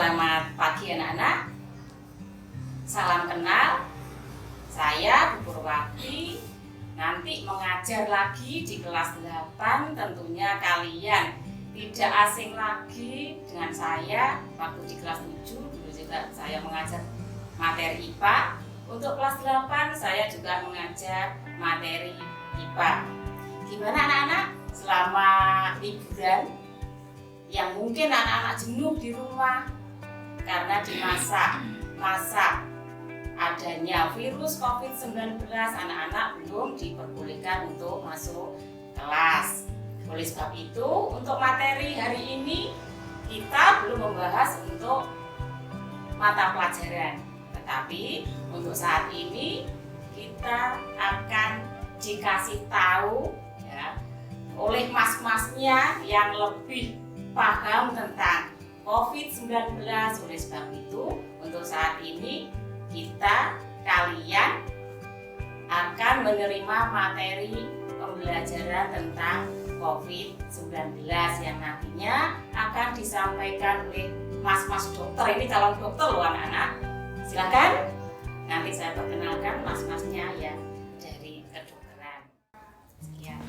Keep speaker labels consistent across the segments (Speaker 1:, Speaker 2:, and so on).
Speaker 1: Selamat pagi anak-anak. Salam kenal. Saya Bu Purwati. Nanti mengajar lagi di kelas 8. Tentunya kalian tidak asing lagi dengan saya. Waktu di kelas 7 dulu juga saya mengajar materi IPA. Untuk kelas 8 saya juga mengajar materi IPA. Gimana anak-anak selama liburan? Yang mungkin anak-anak jenuh di rumah karena di masa adanya virus COVID-19, anak-anak belum diperbolehkan untuk masuk kelas. Oleh sebab itu, untuk materi hari ini kita belum membahas untuk mata pelajaran. Tetapi untuk saat ini kita akan dikasih tahu ya, oleh mas-masnya yang lebih paham tentang COVID-19. Oleh sebab itu, untuk saat ini kalian akan menerima materi pembelajaran tentang COVID-19 yang nantinya akan disampaikan oleh mas-mas dokter. Ini calon dokter loh anak-anak. Silakan, nanti saya perkenalkan mas-masnya ya dari kedokteran.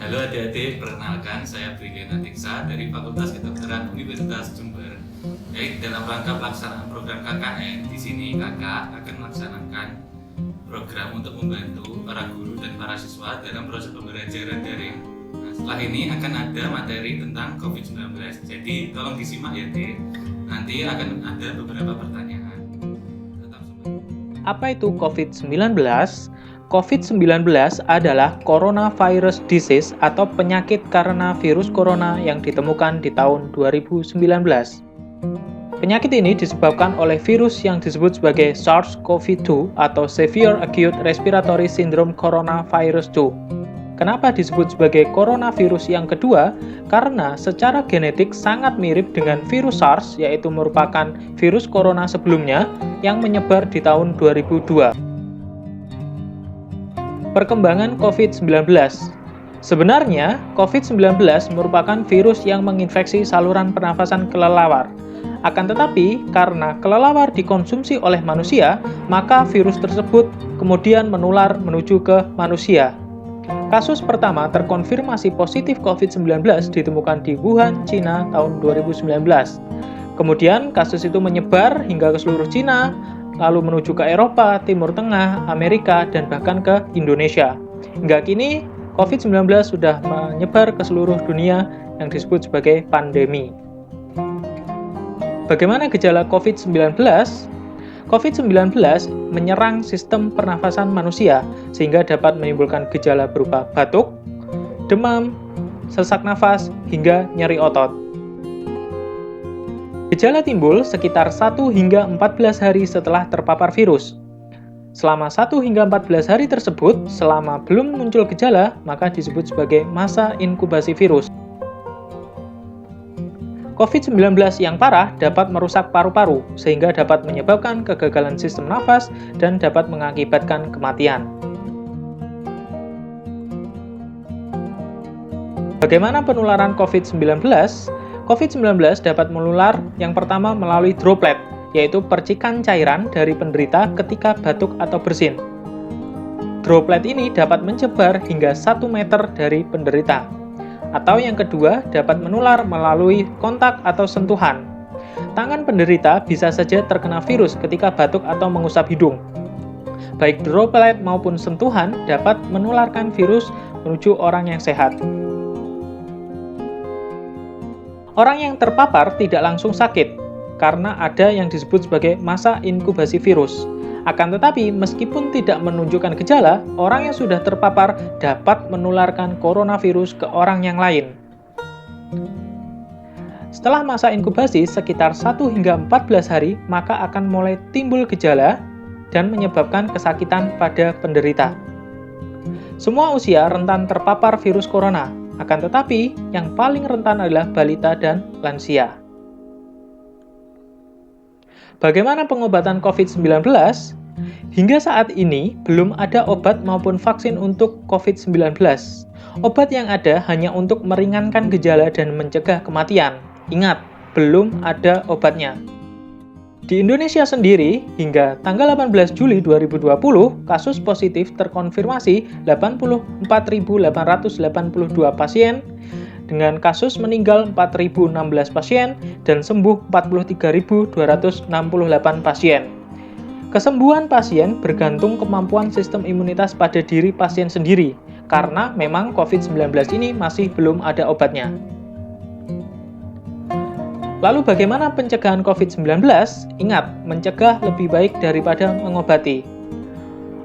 Speaker 2: Halo adik-adik, perkenalkan saya Briliana Tiksa dari Fakultas Kedokteran Universitas Jember. Baik, dalam rangka pelaksanaan program KKN, di sini kakak akan melaksanakan program untuk membantu para guru dan para siswa dalam proses pembelajaran daring. Nah, setelah ini akan ada materi tentang COVID-19. Jadi tolong disimak ya, Dek. Nanti akan ada beberapa pertanyaan.
Speaker 3: Apa itu COVID-19? COVID-19 adalah coronavirus disease atau penyakit karena virus corona yang ditemukan di tahun 2019. Penyakit ini disebabkan oleh virus yang disebut sebagai SARS-CoV-2 atau Severe Acute Respiratory Syndrome Coronavirus 2. Kenapa disebut sebagai coronavirus yang kedua? Karena secara genetik sangat mirip dengan virus SARS, yaitu merupakan virus corona sebelumnya yang menyebar di tahun 2002. Perkembangan COVID-19. Sebenarnya, COVID-19 merupakan virus yang menginfeksi saluran pernafasan kelelawar. Akan tetapi, karena kelelawar dikonsumsi oleh manusia, maka virus tersebut kemudian menular menuju ke manusia. Kasus pertama terkonfirmasi positif COVID-19 ditemukan di Wuhan, Cina tahun 2019. Kemudian kasus itu menyebar hingga ke seluruh Cina, lalu menuju ke Eropa, Timur Tengah, Amerika, dan bahkan ke Indonesia. Hingga kini, COVID-19 sudah menyebar ke seluruh dunia yang disebut sebagai pandemi. Bagaimana gejala COVID-19? COVID-19 menyerang sistem pernafasan manusia sehingga dapat menimbulkan gejala berupa batuk, demam, sesak nafas, hingga nyeri otot. Gejala timbul sekitar 1 hingga 14 hari setelah terpapar virus. Selama 1 hingga 14 hari tersebut, selama belum muncul gejala, maka disebut sebagai masa inkubasi virus. COVID-19 yang parah dapat merusak paru-paru, sehingga dapat menyebabkan kegagalan sistem nafas dan dapat mengakibatkan kematian. Bagaimana penularan COVID-19? COVID-19 dapat menular yang pertama melalui droplet, yaitu percikan cairan dari penderita ketika batuk atau bersin. Droplet ini dapat menyebar hingga 1 meter dari penderita. Atau yang kedua, dapat menular melalui kontak atau sentuhan. Tangan penderita bisa saja terkena virus ketika batuk atau mengusap hidung. Baik droplet maupun sentuhan dapat menularkan virus menuju orang yang sehat. Orang yang terpapar tidak langsung sakit, karena ada yang disebut sebagai masa inkubasi virus. Akan tetapi, meskipun tidak menunjukkan gejala, orang yang sudah terpapar dapat menularkan coronavirus ke orang yang lain. Setelah masa inkubasi sekitar 1 hingga 14 hari, maka akan mulai timbul gejala dan menyebabkan kesakitan pada penderita. Semua usia rentan terpapar virus corona, akan tetapi yang paling rentan adalah balita dan lansia. Bagaimana pengobatan COVID-19? Hingga saat ini, belum ada obat maupun vaksin untuk COVID-19. Obat yang ada hanya untuk meringankan gejala dan mencegah kematian. Ingat, belum ada obatnya. Di Indonesia sendiri, hingga tanggal 18 Juli 2020, kasus positif terkonfirmasi 84.882 pasien, dengan kasus meninggal 4.016 pasien, dan sembuh 43.268 pasien. Kesembuhan pasien bergantung kemampuan sistem imunitas pada diri pasien sendiri, karena memang COVID-19 ini masih belum ada obatnya. Lalu bagaimana pencegahan COVID-19? Ingat, mencegah lebih baik daripada mengobati.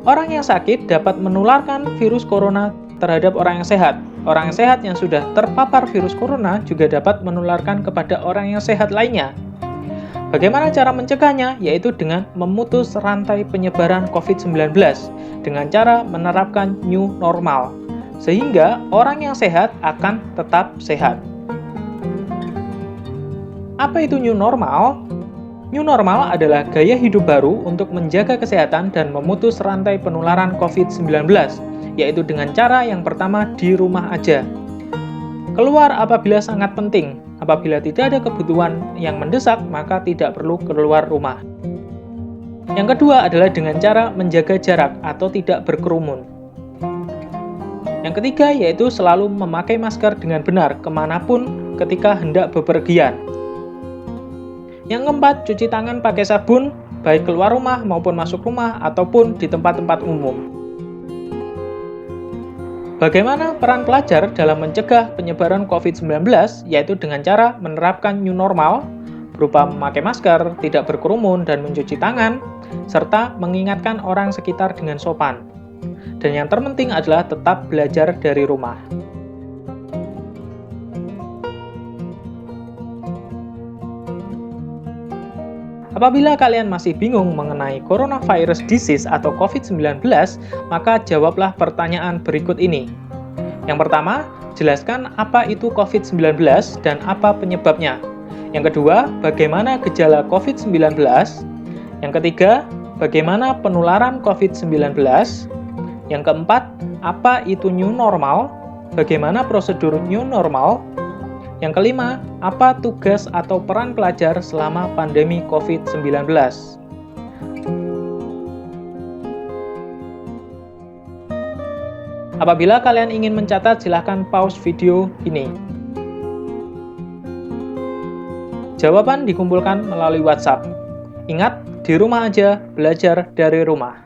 Speaker 3: Orang yang sakit dapat menularkan virus corona terhadap orang yang sehat. Orang yang sehat yang sudah terpapar virus corona juga dapat menularkan kepada orang yang sehat lainnya. Bagaimana cara mencegahnya? Yaitu dengan memutus rantai penyebaran COVID-19 dengan cara menerapkan new normal, sehingga orang yang sehat akan tetap sehat. Apa itu new normal? New normal adalah gaya hidup baru untuk menjaga kesehatan dan memutus rantai penularan COVID-19, yaitu dengan cara yang pertama di rumah aja. Keluar apabila sangat penting. Apabila tidak ada kebutuhan yang mendesak, maka tidak perlu keluar rumah. Yang kedua adalah dengan cara menjaga jarak atau tidak berkerumun. Yang ketiga yaitu selalu memakai masker dengan benar kemanapun ketika hendak bepergian. Yang keempat, cuci tangan pakai sabun, baik keluar rumah maupun masuk rumah ataupun di tempat-tempat umum. Bagaimana peran pelajar dalam mencegah penyebaran COVID-19? Yaitu dengan cara menerapkan new normal, berupa memakai masker, tidak berkerumun, dan mencuci tangan, serta mengingatkan orang sekitar dengan sopan. Dan yang terpenting adalah tetap belajar dari rumah. Apabila kalian masih bingung mengenai coronavirus disease atau COVID-19, maka jawablah pertanyaan berikut ini. Yang pertama, jelaskan apa itu COVID-19 dan apa penyebabnya. Yang kedua, bagaimana gejala COVID-19. Yang ketiga, bagaimana penularan COVID-19. Yang keempat, apa itu new normal, bagaimana prosedur new normal. Yang kelima, apa tugas atau peran pelajar selama pandemi COVID-19? Apabila kalian ingin mencatat, silahkan pause video ini. Jawaban dikumpulkan melalui WhatsApp. Ingat, di rumah aja, belajar dari rumah.